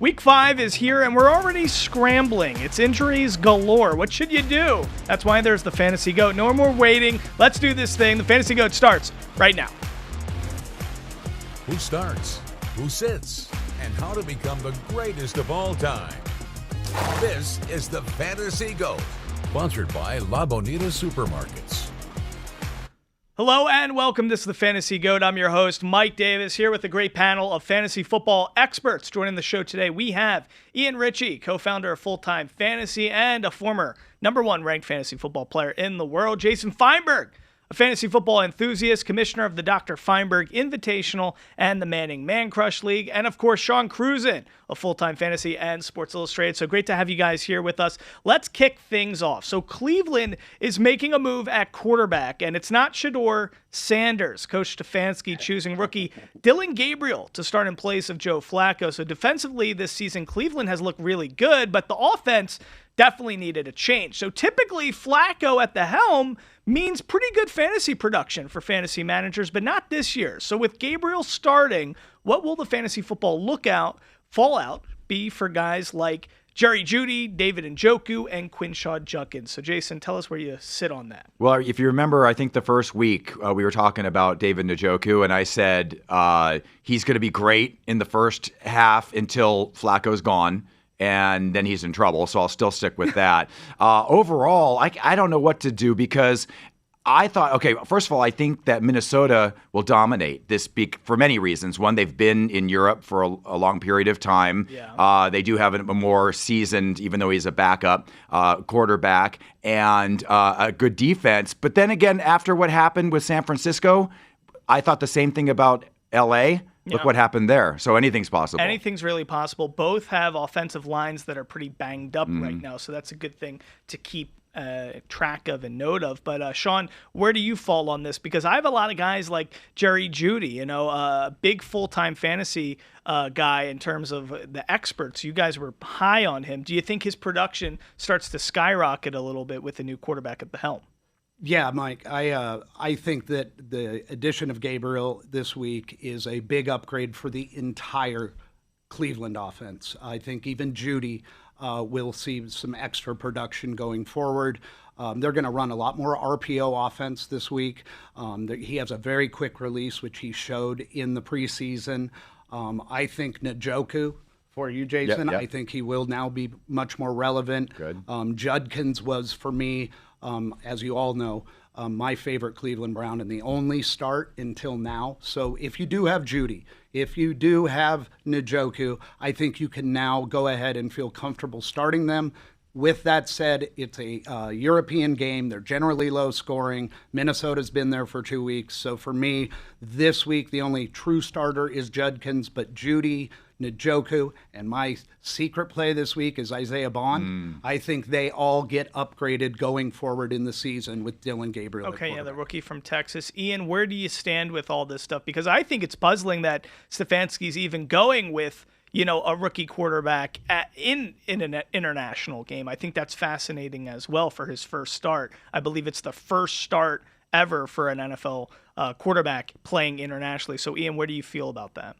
Week 5 is here, and we're already scrambling. It's injuries galore. What should you do? That's why there's the Fantasy GOAT. No more waiting. Let's do this thing. The Fantasy GOAT starts right now. Who starts? Who sits? And how to become the greatest of all time. This is the Fantasy GOAT, sponsored by La Bonita Supermarkets. Hello and welcome. This is the Fantasy GOAT. I'm your host, Mike Davis, here with a great panel of fantasy football experts. Joining the show today, we have Ian Ritchie, co-founder of Full-Time Fantasy and a former #1 ranked fantasy football player in the world. Jason Feinberg, a fantasy football enthusiast, commissioner of the Dr. Feinberg Invitational and the Manning Man Crush League, and of course, Sean Cruzen of Full-Time Fantasy and Sports Illustrated. So great to have you guys here with us. Let's kick things off. So Cleveland is making a move at quarterback, and it's not Shedeur Sanders. Coach Stefanski choosing rookie Dillon Gabriel to start in place of Joe Flacco. So defensively this season, Cleveland has looked really good, but the offense definitely needed a change. So typically Flacco at the helm means pretty good fantasy production for fantasy managers, but not this year. So with Gabriel starting, what will the fantasy football fallout be for guys like Jerry Jeudy, David Njoku, and Quinshaw Judkins? So Jason, tell us where you sit on that. Well, if you remember, I think the first week we were talking about David Njoku, and I said he's going to be great in the first half until Flacco's gone. And then he's in trouble, so I'll still stick with that. Overall, I don't know what to do because I thought, okay, first of all, I think that Minnesota will dominate this for many reasons. One, they've been in Europe for a long period of time. Yeah. They do have a more seasoned, even though he's a backup, quarterback, and a good defense. But then again, after what happened with San Francisco, I thought the same thing about L.A., Look what happened there. So anything's possible. Anything's really possible. Both have offensive lines that are pretty banged up right now, so that's a good thing to keep track of and note of. But Sean, where do you fall on this? Because I have a lot of guys like Jerry Jeudy, a big full-time fantasy guy in terms of the experts. You guys were high on him. Do you think his production starts to skyrocket a little bit with the new quarterback at the helm? Yeah, Mike, I think that the addition of Gabriel this week is a big upgrade for the entire Cleveland offense. I think even Jeudy will see some extra production going forward. They're going to run a lot more RPO offense this week. He has a very quick release, which he showed in the preseason. I think Njoku, for you, Jason, I think he will now be much more relevant. Good. Judkins was, for me, as you all know, my favorite Cleveland Brown and the only start until now. So if you do have Jeudy, if you do have Njoku, I think you can now go ahead and feel comfortable starting them. With that said, it's a European game. They're generally low scoring. Minnesota's been there for 2 weeks. So for me, this week, the only true starter is Judkins, but Jeudy, Njoku, and my secret play this week is Isaiah Bond. I think they all get upgraded going forward in the season with Dillon Gabriel. Okay, the rookie from Texas. Ian, where do you stand with all this stuff? Because I think it's puzzling that Stefanski's even going with a rookie quarterback in an international game. I think that's fascinating as well for his first start. I believe it's the first start ever for an NFL quarterback playing internationally. So, Ian, where do you feel about that?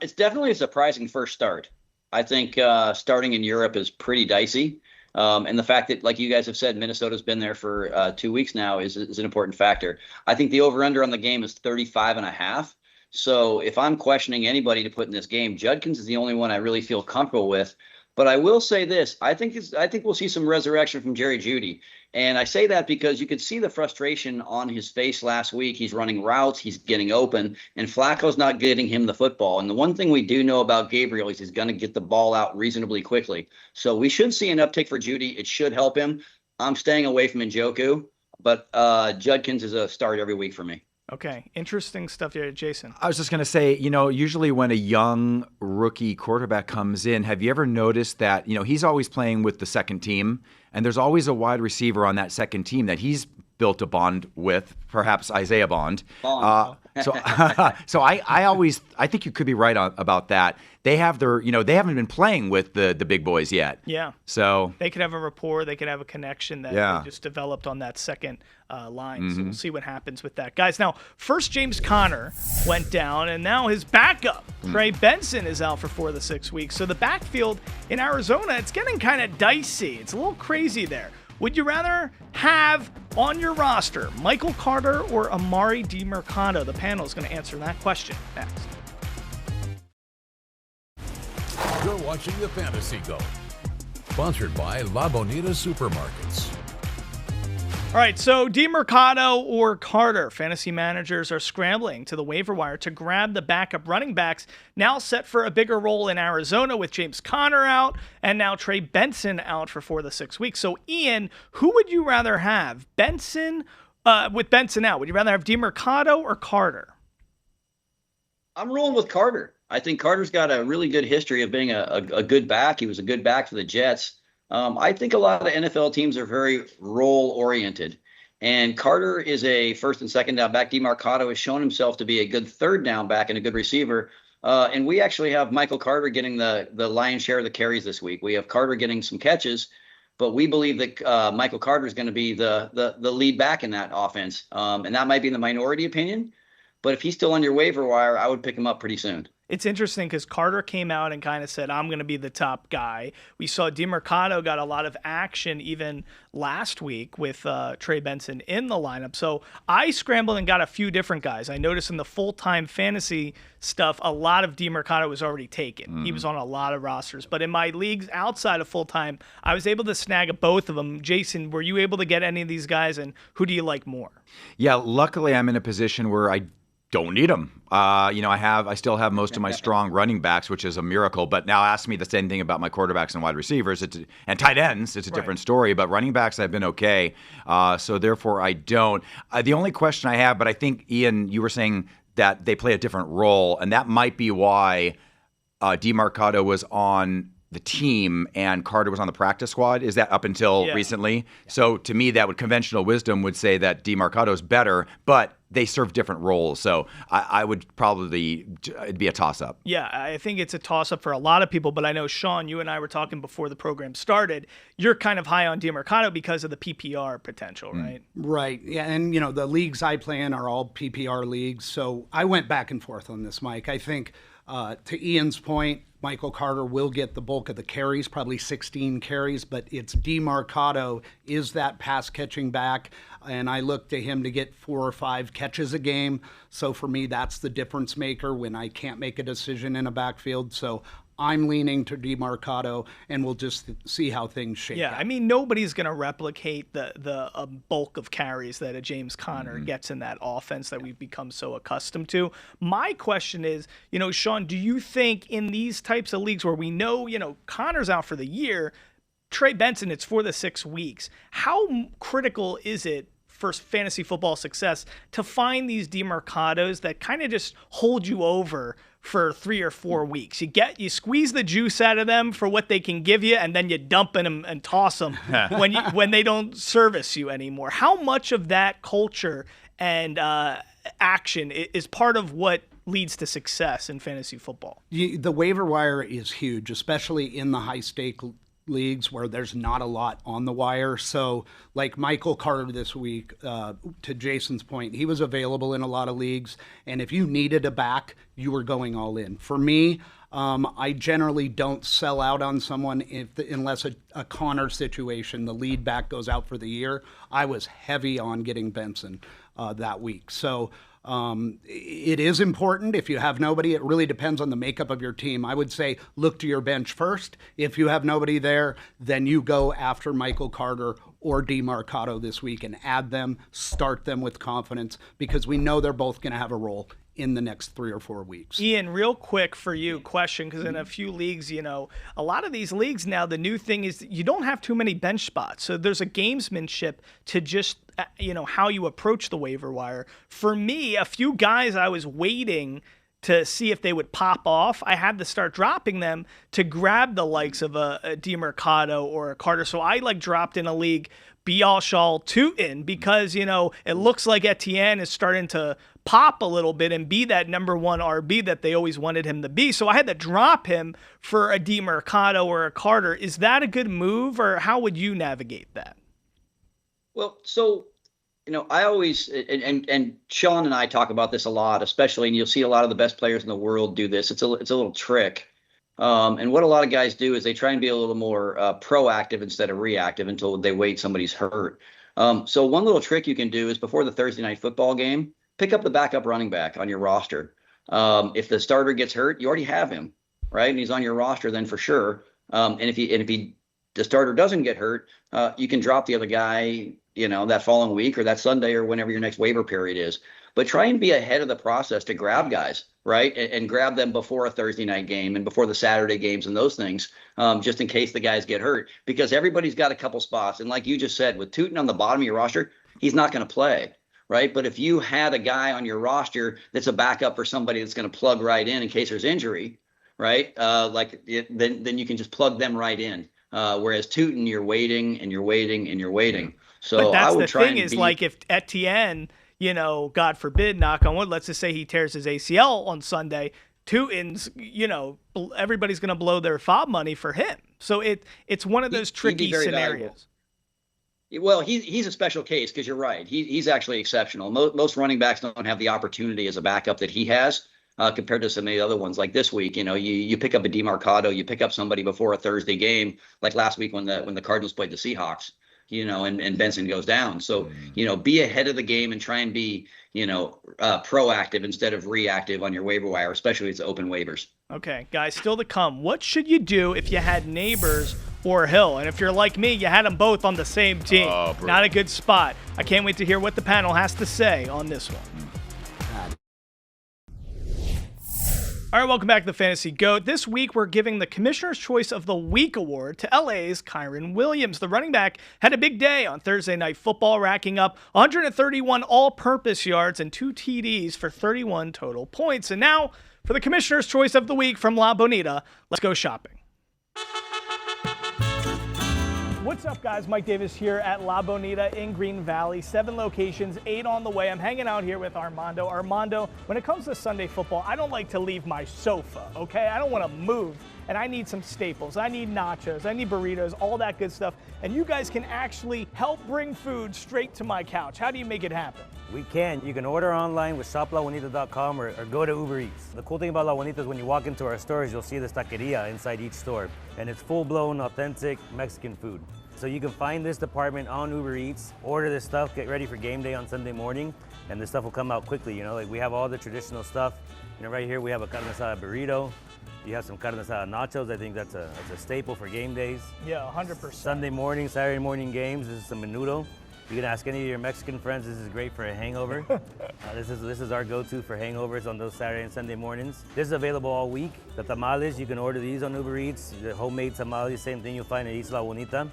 It's definitely a surprising first start. I think starting in Europe is pretty dicey. And the fact that, like you guys have said, Minnesota's been there for 2 weeks now is an important factor. I think the over-under on the game is 35.5. So if I'm questioning anybody to put in this game, Judkins is the only one I really feel comfortable with. But I will say this: I think we'll see some resurrection from Jerry Jeudy, and I say that because you could see the frustration on his face last week. He's running routes, he's getting open, and Flacco's not getting him the football. And the one thing we do know about Gabriel is he's going to get the ball out reasonably quickly. So we should see an uptick for Jeudy. It should help him. I'm staying away from Njoku, but Judkins is a start every week for me. Okay, interesting stuff here, Jason. I was just going to say, usually when a young rookie quarterback comes in, have you ever noticed that, he's always playing with the second team, and there's always a wide receiver on that second team that he's built a bond with, perhaps Isaiah Bond. Bond. So I think you could be right about that. They have they haven't been playing with the big boys yet. Yeah. So they could have a rapport. They could have a connection that they just developed on that second line. So we'll see what happens with that. Guys, now, first James Conner went down, and now his backup, Trey Benson, is out for 4 of the 6 weeks. So the backfield in Arizona, it's getting kind of dicey. It's a little crazy there. Would you rather have on your roster Michael Carter or Amari Demercado? The panel is going to answer that question next. You're watching the Fantasy Go, sponsored by La Bonita Supermarkets. All right, so Demercado or Carter, fantasy managers are scrambling to the waiver wire to grab the backup running backs, now set for a bigger role in Arizona with James Conner out and now Trey Benson out for 4 of the 6 weeks. So, Ian, who would you rather have? Benson, with Benson out, would you rather have Demercado or Carter? I'm rolling with Carter. I think Carter's got a really good history of being a good back. He was a good back for the Jets. I think a lot of NFL teams are very role-oriented, and Carter is a first and second down back. Demercado has shown himself to be a good third down back and a good receiver. And we actually have Michael Carter getting the lion's share of the carries this week. We have Carter getting some catches, but we believe that Michael Carter is going to be the lead back in that offense. And that might be the minority opinion, but if he's still on your waiver wire, I would pick him up pretty soon. It's interesting because Carter came out and kind of said, I'm going to be the top guy. We saw Demercado got a lot of action even last week with Trey Benson in the lineup. So I scrambled and got a few different guys. I noticed in the full-time fantasy stuff, a lot of Demercado was already taken. He was on a lot of rosters. But in my leagues outside of full-time, I was able to snag both of them. Jason, were you able to get any of these guys, and who do you like more? Yeah, luckily I'm in a position where I don't need them. I still have most of my strong running backs, which is a miracle. But now ask me the same thing about my quarterbacks and wide receivers and tight ends. It's a different story. But running backs, I've been okay. So therefore, I don't. The only question I have, but I think, Ian, you were saying that they play a different role, and that might be why Demercado was on the team and Carter was on the practice squad. Is that up until recently? Yeah. So to me, that conventional wisdom would say that Demercado is better, but they serve different roles. So I would probably, it'd be a toss-up. Yeah, I think it's a toss-up for a lot of people, but I know, Sean, you and I were talking before the program started. You're kind of high on Demercado because of the PPR potential, right? Right. Yeah, and, the leagues I play in are all PPR leagues, so I went back and forth on this, Mike. I think, to Ian's point, Michael Carter will get the bulk of the carries, probably 16 carries, but it's Demercado is that pass-catching back, and I look to him to get 4 or 5 catches a game. So for me, that's the difference maker when I can't make a decision in a backfield. So I'm leaning to Demercado, and we'll just see how things shake out. I mean, nobody's going to replicate the bulk of carries that a James Conner gets in that offense that we've become so accustomed to. My question is, Sean, do you think in these types of leagues where we know, Conner's out for the year, Trey Benson, it's for the 6 weeks, how critical is it for fantasy football success to find these Demercados that kind of just hold you over for 3 or 4 weeks? You squeeze the juice out of them for what they can give you, and then you dump them and toss them when they don't service you anymore. How much of that culture and action is part of what leads to success in fantasy football? The waiver wire is huge, especially in the high-stake leagues where there's not a lot on the wire. So like Michael Carter this week, to Jason's point, he was available in a lot of leagues. And if you needed a back, you were going all in. For me, I generally don't sell out on someone unless a Connor situation, the lead back goes out for the year. I was heavy on getting Benson that week. So it is important. If you have nobody, it really depends on the makeup of your team. I would say look to your bench first. If you have nobody there, then you go after Michael Carter or Demercado this week and add them, start them with confidence, because we know they're both going to have a role in the next 3 or 4 weeks. Ian, real quick for you, question, because in a few leagues, a lot of these leagues now, the new thing is you don't have too many bench spots. So there's a gamesmanship to just, how you approach the waiver wire. For me, a few guys I was waiting to see if they would pop off, I had to start dropping them to grab the likes of a Demercado or a Carter. So I dropped in a league Bialshal Tootin because, it looks like Etienne is starting to pop a little bit and be that number one RB that they always wanted him to be. So I had to drop him for a Demercado or a Carter. Is that a good move, or how would you navigate that? Well, so I always, and Sean and I talk about this a lot, especially, and you'll see a lot of the best players in the world do this. It's a little trick. And what a lot of guys do is they try and be a little more proactive instead of reactive until they wait somebody's hurt. So one little trick you can do is before the Thursday night football game, pick up the backup running back on your roster. If the starter gets hurt, you already have him, right? And he's on your roster then for sure. And if the starter doesn't get hurt, you can drop the other guy, that following week or that Sunday or whenever your next waiver period is. But try and be ahead of the process to grab guys, right? And grab them before a Thursday night game and before the Saturday games and those things, just in case the guys get hurt. Because everybody's got a couple spots. And like you just said, with Tootin on the bottom of your roster, he's not going to play, right? But if you had a guy on your roster that's a backup for somebody that's going to plug right in case there's injury, right? Then you can just plug them right in. Whereas Tootin, you're waiting and you're waiting and you're waiting. So but that's I would the try thing and is if Etienne, God forbid, knock on wood, let's just say he tears his ACL on Sunday, Tootin's, everybody's going to blow their fob money for him. So it's one of those tricky scenarios. Valuable. Well, he's a special case because you're right. He's actually exceptional. Most running backs don't have the opportunity as a backup that he has. Compared to some of the other ones like this week, you pick up a Demercado, you pick up somebody before a Thursday game, like last week when the Cardinals played the Seahawks, and Benson goes down. So, be ahead of the game and try and be, proactive instead of reactive on your waiver wire, especially if it's open waivers. Okay, guys, still to come. What should you do if you had Nabers or Hill? And if you're like me, you had them both on the same team. Not a good spot. I can't wait to hear what the panel has to say on this one. All right, welcome back to the Fantasy GOAT. This week, we're giving the Commissioner's Choice of the Week award to LA's Kyren Williams. The running back had a big day on Thursday Night Football, racking up 131 all-purpose yards and 2 TDs for 31 total points. And now, for the Commissioner's Choice of the Week from La Bonita, let's go shopping. What's up, guys? Mike Davis here at La Bonita in Green Valley. 7 locations, 8 on the way. I'm hanging out here with Armando. Armando, when it comes to Sunday football, I don't like to leave my sofa, okay? I don't want to move, and I need some staples. I need nachos. I need burritos, all that good stuff. And you guys can actually help bring food straight to my couch. How do you make it happen? We can. You can order online with shoplajuanita.com or go to Uber Eats. The cool thing about La Bonita is when you walk into our stores, you'll see the taqueria inside each store. And it's full-blown, authentic Mexican food. So you can find this department on Uber Eats, order this stuff, get ready for game day on Sunday morning, and this stuff will come out quickly. We have all the traditional stuff. Right here we have a carne asada burrito. You have some carne asada nachos. I think that's a staple for game days. Yeah, 100%. Sunday morning, Saturday morning games, this is some menudo. You can ask any of your Mexican friends. This is great for a hangover. This is our go-to for hangovers on those Saturday and Sunday mornings. This is available all week. The tamales, you can order these on Uber Eats. The homemade tamales, same thing you'll find at Isla Bonita.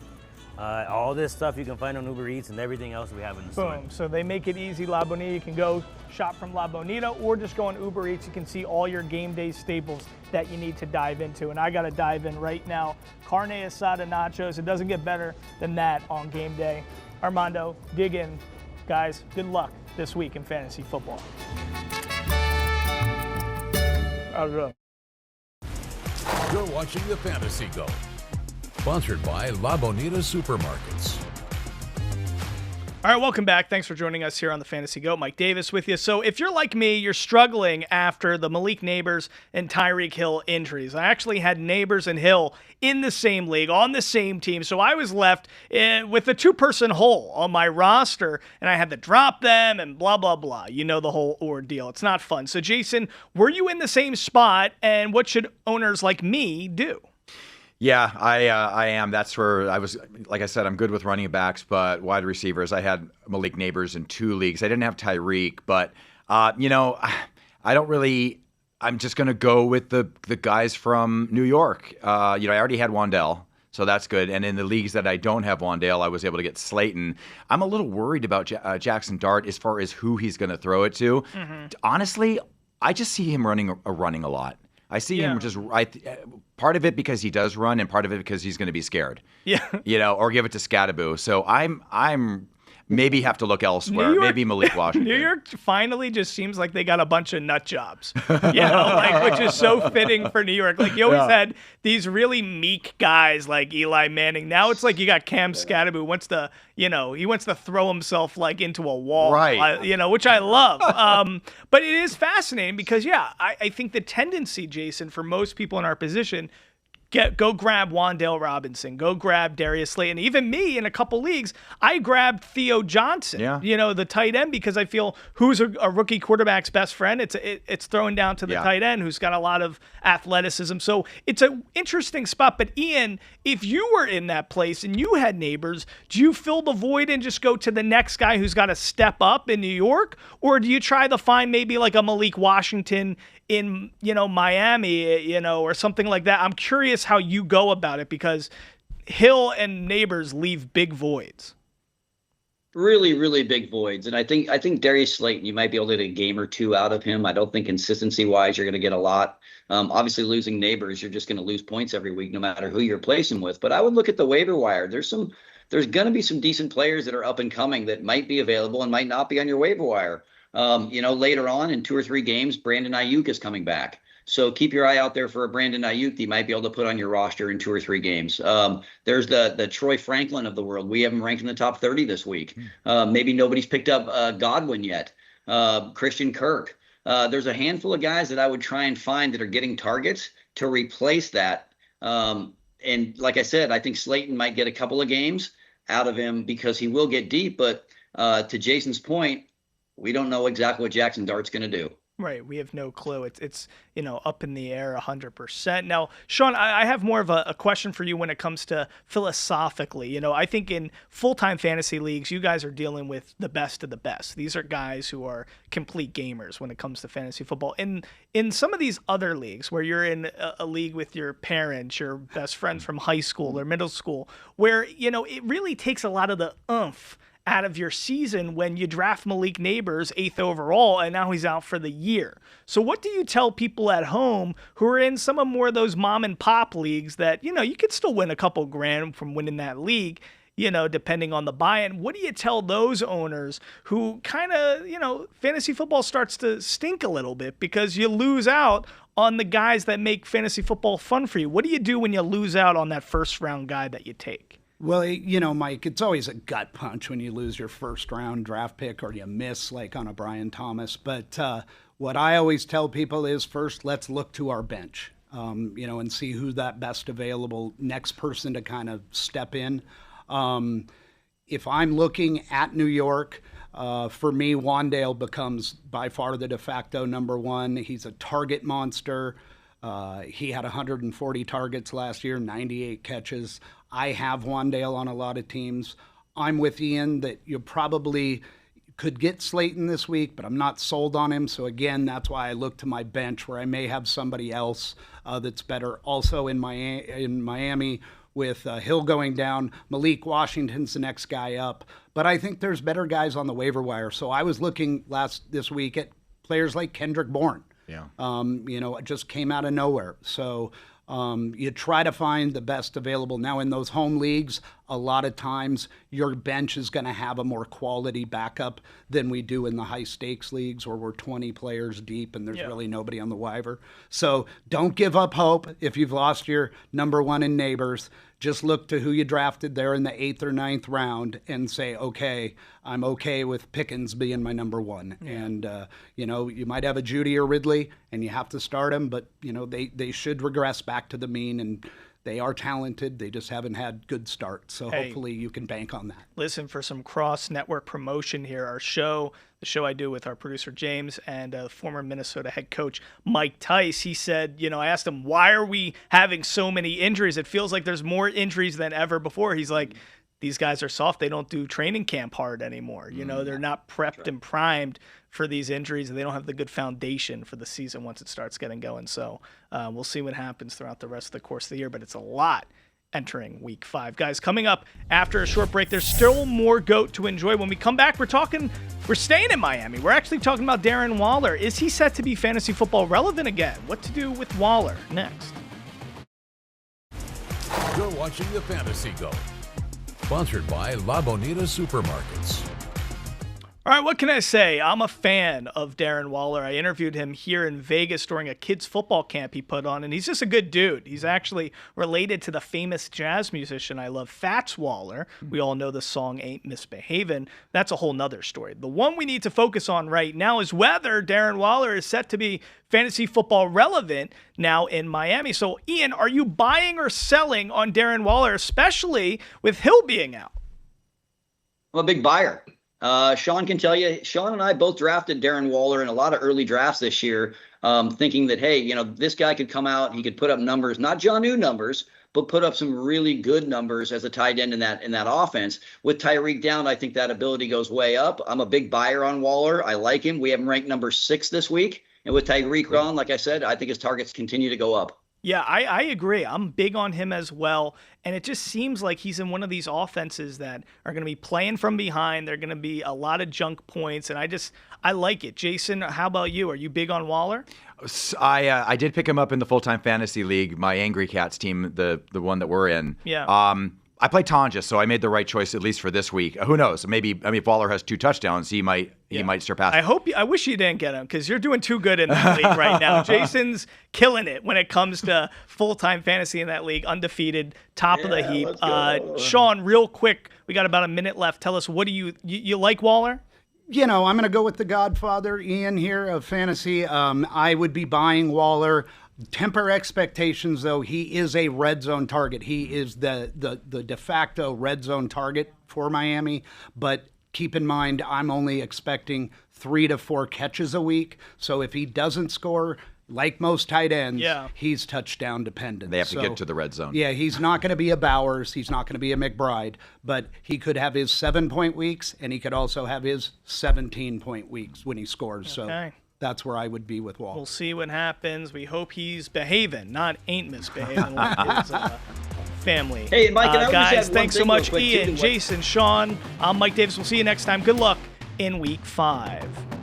All this stuff you can find on Uber Eats and everything else we have in the store. Boom. So they make it easy. La Bonita, you can go shop from La Bonita or just go on Uber Eats. You can see all your game day staples that you need to dive into. And I got to dive in right now. Carne asada nachos. It doesn't get better than that on game day. Armando, dig in. Guys, good luck this week in fantasy football. You're watching the Fantasy GO.A.T, sponsored by La Bonita Supermarkets. All right, welcome back. Thanks for joining us here on the Fantasy GO.A.T. Mike Davis with you. So if you're like me, you're struggling after the Malik Nabers and Tyreek Hill injuries. I actually had Nabers and Hill in the same league, on the same team. So I was left with a 2-person hole on my roster, and I had to drop them and blah, blah, blah. You know the whole ordeal. It's not fun. So Jason, were you in the same spot, and what should owners like me do? Yeah, I am. That's where I was. Like I said, I'm good with running backs, but wide receivers, I had Malik Nabers in 2 leagues. I didn't have Tyreek, but I don't really. I'm just gonna go with the guys from New York. I already had Wan'Dale, so that's good. And in the leagues that I don't have Wan'Dale, I was able to get Slayton. I'm a little worried about Jackson Dart as far as who he's gonna throw it to. Mm-hmm. Honestly, I just see him running a lot. I see him just part of it because he does run, and part of it because he's going to be scared. Yeah, or give it to Scattaboo. So I'm maybe have to look elsewhere. Maybe Malik Washington. New York finally just seems like they got a bunch of nut jobs, which is so fitting for New York. Like you always had these really meek guys like Eli Manning. Now it's like you got Cam Scattaboo who wants to, he wants to throw himself like into a wall, right? Which I love. But it is fascinating because I think the tendency, Jason, for most people in our position. Go grab Wan'Dale Robinson. Go grab Darius Slayton. Even me, in a couple leagues, I grabbed Theo Johnson, the tight end, because I feel who's a rookie quarterback's best friend? It's throwing down to the tight end who's got a lot of athleticism. So it's an interesting spot. But, Ian, if you were in that place and you had Nabers, do you fill the void and just go to the next guy who's got to step up in New York? Or do you try to find maybe like a Malik Washington in, Miami, or something like that? I'm curious how you go about it because Hill and Nabers leave big voids. Really, really big voids. And I think Darius Slayton, you might be able to get a game or two out of him. I don't think consistency-wise you're going to get a lot. Obviously, losing Nabers, you're just going to lose points every week no matter who you're placing with. But I would look at the waiver wire. There's going to be some decent players that are up and coming that might be available and might not be on your waiver wire. Later on in 2 or 3 games, Brandon Ayuk is coming back. So keep your eye out there for a Brandon Ayuk that you might be able to put on your roster in 2 or 3 games. There's the Troy Franklin of the world. We have him ranked in the top 30 this week. Maybe nobody's picked up Godwin yet. Christian Kirk. There's a handful of guys that I would try and find that are getting targets to replace that. And like I said, I think Slayton might get a couple of games out of him because he will get deep. But to Jason's point, we don't know exactly what Jackson Dart's going to do. Right. We have no clue. It's up in the air 100%. Now, Sean, I have more of a question for you when it comes to philosophically. I think in full-time fantasy leagues, you guys are dealing with the best of the best. These are guys who are complete gamers when it comes to fantasy football. In some of these other leagues where you're in a league with your parents, your best friends from high school or middle school, where, it really takes a lot of the oomph out of your season when you draft Malik Nabers 8th overall and now he's out for the year. So what do you tell people at home who are in some of more of those mom and pop leagues that, you could still win a couple grand from winning that league, depending on the buy-in? What do you tell those owners who kind of, fantasy football starts to stink a little bit because you lose out on the guys that make fantasy football fun for you? What do you do when you lose out on that first round guy that you take? Well, Mike, it's always a gut punch when you lose your first round draft pick or you miss like on a Brian Thomas. But what I always tell people is first, let's look to our bench, and see who's that best available next person to kind of step in. If I'm looking at New York, for me, Wan'Dale becomes by far the de facto number one. He's a target monster. He had 140 targets last year, 98 catches. I have Wan'Dale on a lot of teams. I'm with Ian that you probably could get Slayton this week, but I'm not sold on him. So again, that's why I look to my bench where I may have somebody else that's better. Also in Miami with Hill going down, Malik Washington's the next guy up. But I think there's better guys on the waiver wire. So I was looking this week at players like Kendrick Bourne. Yeah. It just came out of nowhere. So you try to find the best available. Now, in those home leagues, a lot of times your bench is going to have a more quality backup than we do in the high-stakes leagues where we're 20 players deep and there's really nobody on the waiver. So don't give up hope if you've lost your number one in Nabers. Just look to who you drafted there in the 8th or 9th round and say, okay, I'm okay with Pickens being my number one. Yeah. And, you might have a Judy or Ridley and you have to start them, but, they should regress back to the mean, and they are talented. They just haven't had good starts. So hopefully you can bank on that. Listen, for some cross-network promotion here, the show I do with our producer James and former Minnesota head coach Mike Tice, he said, I asked him, why are we having so many injuries? It feels like there's more injuries than ever before. He's like, these guys are soft. They don't do training camp hard anymore. They're not prepped and primed for these injuries, and they don't have the good foundation for the season once it starts getting going. So we'll see what happens throughout the rest of the course of the year, but it's a lot entering week 5. Guys, coming up after a short break, there's still more GOAT to enjoy. When we come back, we're staying in Miami. We're actually talking about Darren Waller. Is he set to be fantasy football relevant again? What to do with Waller next? You're watching the Fantasy GO.A.T, sponsored by La Bonita Supermarkets. All right, what can I say? I'm a fan of Darren Waller. I interviewed him here in Vegas during a kids football camp he put on, and he's just a good dude. He's actually related to the famous jazz musician I love, Fats Waller. We all know the song Ain't Misbehavin'. That's a whole nother story. The one we need to focus on right now is whether Darren Waller is set to be fantasy football relevant now in Miami. So, Ian, are you buying or selling on Darren Waller, especially with Hill being out? I'm a big buyer. Sean can tell you, Sean and I both drafted Darren Waller in a lot of early drafts this year, thinking that, hey, this guy could come out, he could put up numbers, not Jonnu numbers, but put up some really good numbers as a tight end in that offense. With Tyreek down, I think that ability goes way up. I'm a big buyer on Waller. I like him. We have him ranked number 6 this week. And with Tyreek on, like I said, I think his targets continue to go up. Yeah, I agree. I'm big on him as well. And it just seems like he's in one of these offenses that are going to be playing from behind. They're going to be a lot of junk points. And I like it. Jason, how about you? Are you big on Waller? I did pick him up in the full-time fantasy league, my Angry Cats team, the one that we're in. Yeah. I play Tanja, so I made the right choice at least for this week. Who knows? Maybe if Waller has 2 touchdowns, he might surpass. I wish you didn't get him because you're doing too good in that league right now. Jason's killing it when it comes to full-time fantasy in that league, undefeated, top of the heap. Sean, real quick, we got about a minute left. Tell us, what do you like Waller? I'm going to go with the Godfather, Ian, here of fantasy. I would be buying Waller. Temper expectations, though. He is a red zone target. He is the de facto red zone target for Miami. But keep in mind, I'm only expecting 3 to 4 catches a week. So if he doesn't score, like most tight ends, he's touchdown dependent. They have to get to the red zone. Yeah, he's not going to be a Bowers. He's not going to be a McBride. But he could have his 7-point weeks, and he could also have his 17-point weeks when he scores. Okay. So that's where I would be with Wall. We'll see what happens. We hope he's behaving, not ain't misbehaving with his family. Hey, Mike, and I guys, thanks so much, Ian, Jason, Sean. I'm Mike Davis. We'll see you next time. Good luck in week 5.